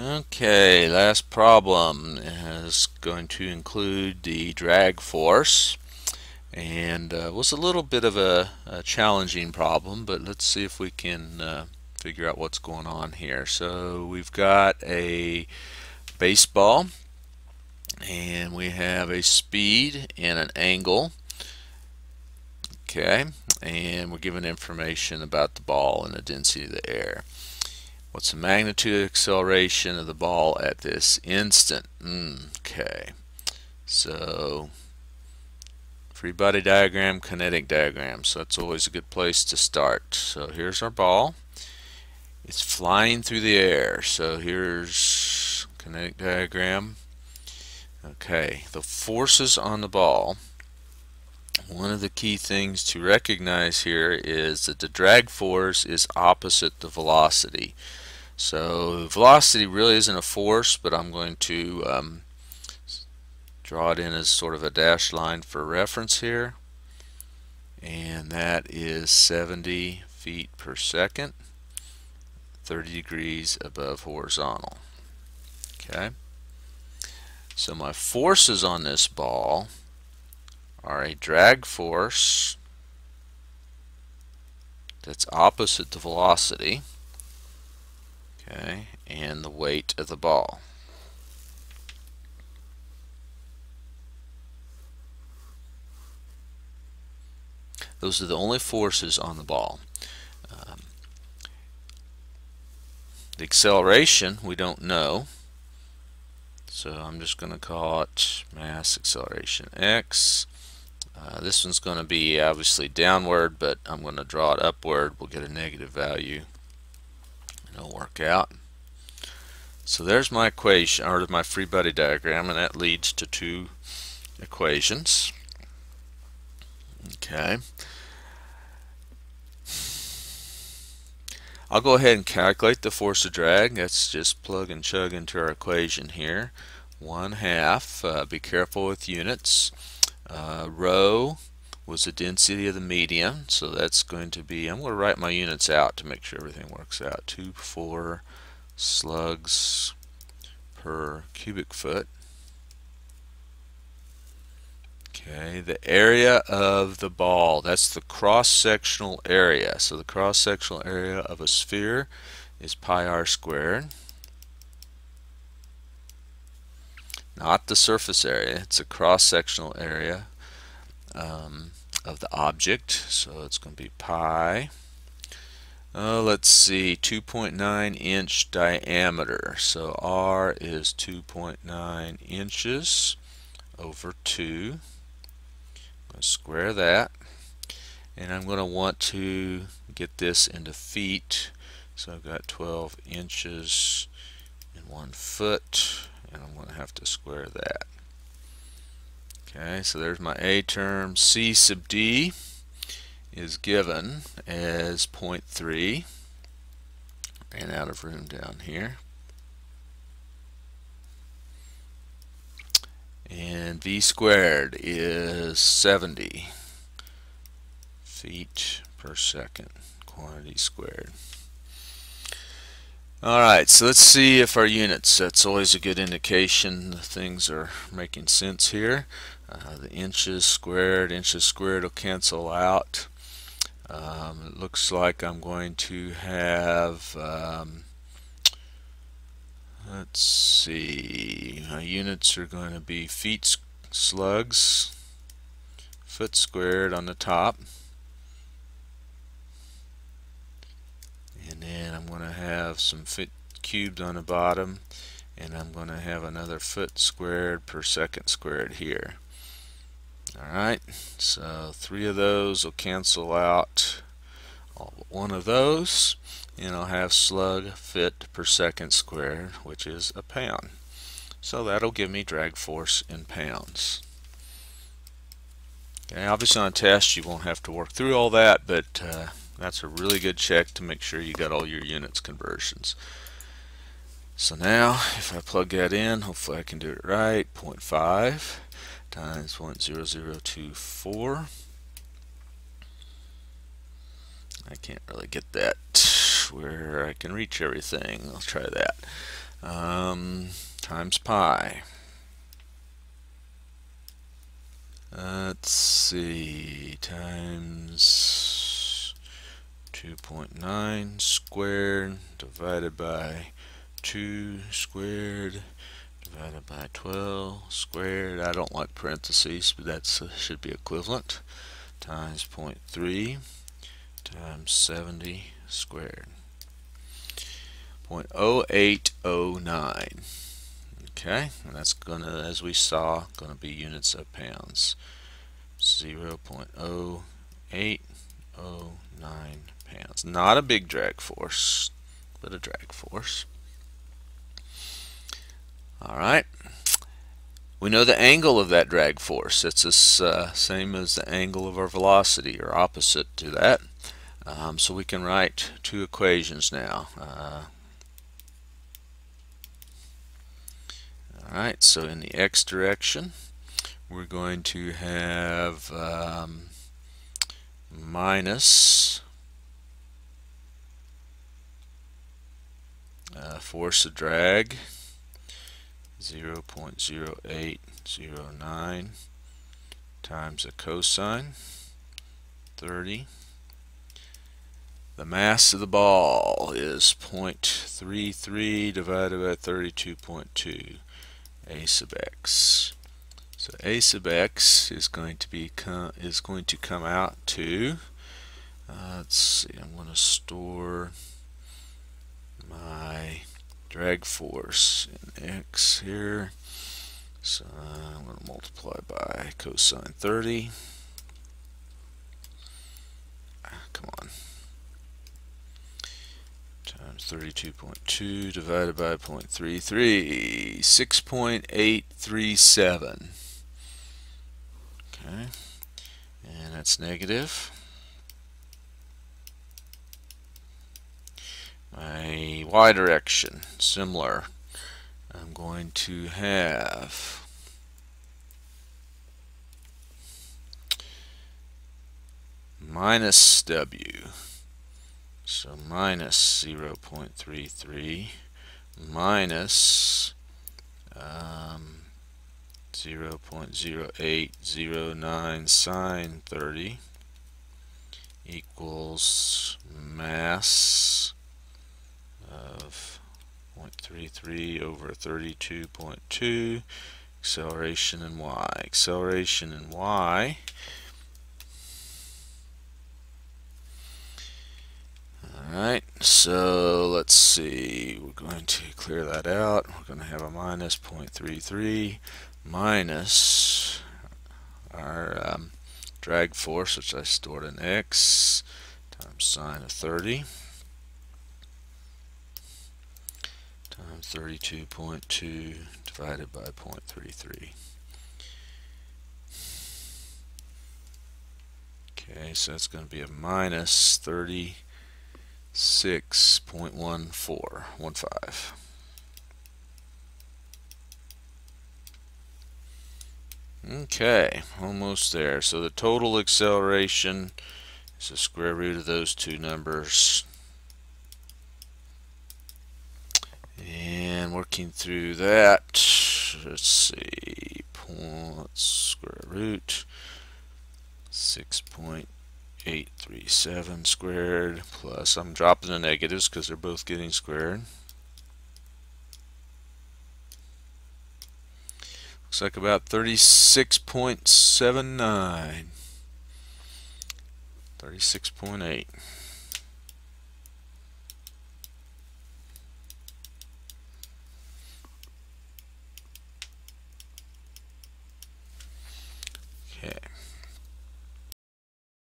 Okay, last problem is going to include the drag force, and was a little bit of a challenging problem, but let's see if we can figure out what's going on here. So we've got a baseball, and we have a speed and an angle. Okay, and we're given information about the ball and the density of the air. What's the magnitude of acceleration of the ball at this instant? Okay, so free body diagram, kinetic diagram. So that's always a good place to start. So here's our ball. It's flying through the air. So here's kinetic diagram. Okay, the forces on the ball. One of the key things to recognize here is that the drag force is opposite the velocity. So velocity really isn't a force, but I'm going to draw it in as sort of a dashed line for reference here. And that is 70 feet per second, 30 degrees above horizontal. Okay. So my forces on this ball are a drag force that's opposite the velocity, okay, and the weight of the ball. Those are the only forces on the ball. The acceleration we don't know, so I'm just going to call it mass acceleration x. This one's going to be obviously downward, but I'm going to draw it upward. We'll get a negative value and it'll work out. So there's my equation, or my free body diagram, and that leads to two equations. Okay. I'll go ahead and calculate the force of drag. That's just plug and chug into our equation here. 1/2, be careful with units. Rho was the density of the medium, so that's going to be, I'm going to write my units out to make sure everything works out. 2.4 slugs per cubic foot. Okay, the area of the ball, that's the cross-sectional area. So the cross-sectional area of a sphere is pi r squared. Not the surface area, it's a cross-sectional area of the object. So it's going to be pi. Let's see, 2.9 inch diameter. So r is 2.9 inches over 2. Square that, and I'm going to want to get this into feet, so I've got 12 inches in 1 foot, and I'm going to have to square that. Okay, so there's my A term. C sub D is given as 0.3. Ran out of room down here. And V squared is 70 feet per second, quantity squared. Alright, so let's see if our units, that's always a good indication things are making sense here. The inches squared will cancel out. It looks like I'm going to have let's see, my units are going to be feet slugs, foot squared on the top, and then I'm going to have some foot cubed on the bottom, and I'm going to have another foot squared per second squared here. Alright, so 3 of those will cancel out all but 1 of those, and I'll have slug foot per second squared, which is a pound. So that'll give me drag force in pounds. Okay, obviously on a test you won't have to work through all that, but that's a really good check to make sure you got all your units conversions. So now if I plug that in, hopefully I can do it right. 0.5 times 0.0024. I can't really get that where I can reach everything. I'll try that. times pi. Let's see, times 2.9 squared divided by 2 squared divided by 12 squared. I don't like parentheses, but that should be equivalent. Times 0.3 times 70 squared. 0.0809. Okay, and that's gonna, as we saw, gonna be units of pounds. 0.0809 pounds. Not a big drag force, but a drag force. Alright, we know the angle of that drag force. It's the same as the angle of our velocity, or opposite to that. So we can write two equations now. Alright, so in the x direction, we're going to have minus force of drag 0.0809 times a cosine 30. The mass of the ball is 0.33 divided by 32.2, a sub x. So a sub x is going to come out to, let's see, I'm going to store my drag force in x here. So I'm going to multiply by cosine 30. Come on. Times 32.2 divided by 0.33, 6.837. Okay, and that's negative. My y direction, similar. I'm going to have minus w. So minus 0.33 minus 0.0809 sine 30 equals mass of 0.33 over 32.2, acceleration in y. Acceleration in y, alright, so let's see, we're going to clear that out. We're going to have a minus 0.33 minus our drag force, which I stored in x, times sine of 30 times 32.2 divided by 0.33. Okay, so that's going to be a minus 36.1415. Okay, almost there. So the total acceleration is the square root of those two numbers. And working through that, let's see, square root 6.837 squared plus, I'm dropping the negatives because they're both getting squared. Looks like about 36.79. 36.8.